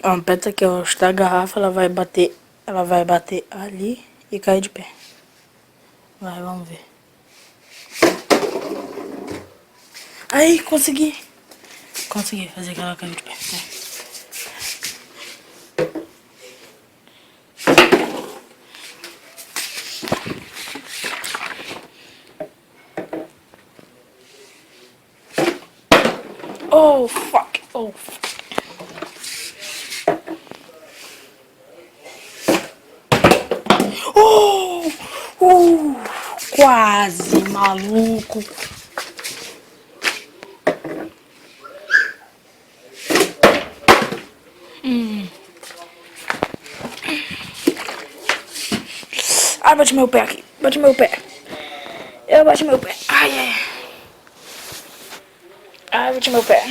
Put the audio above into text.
Ó, aperta aqui, ó, está a garrafa, ela vai bater ali e cair de pé. Vai, vamos ver. Aí, consegui. Consegui fazer que ela caiu de pé. Oh, fuck. Oh, fuck. Quase, maluco. Ai, bate meu pé aqui. Bate meu pé. Eu bati meu pé. Ai, ai. Ai, bati meu pé.